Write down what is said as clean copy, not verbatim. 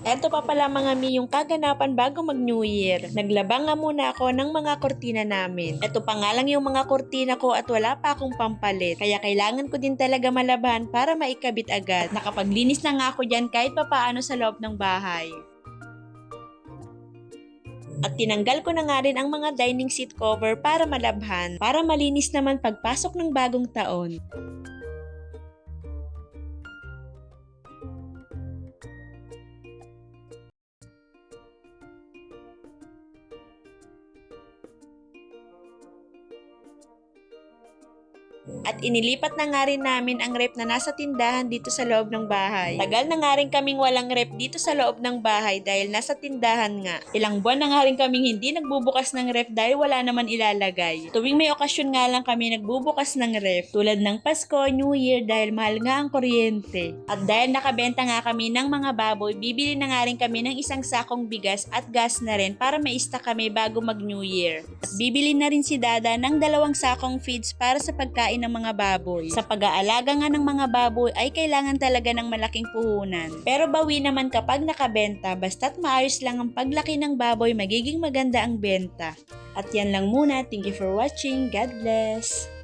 Eto pa pala mga mi yung kaganapan bago mag New Year. Naglaba nga muna ako ng mga kurtina namin. Eto pa nga lang yung mga kurtina ko at wala pa akong pampalit. Kaya kailangan ko din talaga malaban para maikabit agad. Nakapaglinis na nga ako dyan kahit papaano sa loob ng bahay. At tinanggal ko na nga rin ang mga dining seat cover para malabhan, para malinis naman pagpasok ng bagong taon. At inilipat na nga rin namin ang rep na nasa tindahan dito sa loob ng bahay. Tagal na nga rin kaming walang rep dito sa loob ng bahay dahil nasa tindahan nga. Ilang buwan na nga rin kaming hindi nagbubukas ng rep dahil wala naman ilalagay. Tuwing may okasyon nga lang kami nagbubukas ng rep, tulad ng Pasko, New Year dahil mahal nga ang kuryente. At dahil nakabenta nga kami ng mga baboy, bibili na nga rin kami ng isang sakong bigas at gas na rin para maista kami bago mag New Year. At bibili na rin si Dada ng 2 sakong feeds para sa pagkain ng mga baboy. Sa pag-aalaga nga ng mga baboy ay kailangan talaga ng malaking puhunan. Pero bawi naman kapag nakabenta, basta't maayos lang ang paglaki ng baboy, magiging maganda ang benta. At yan lang muna. Thank you for watching. God bless!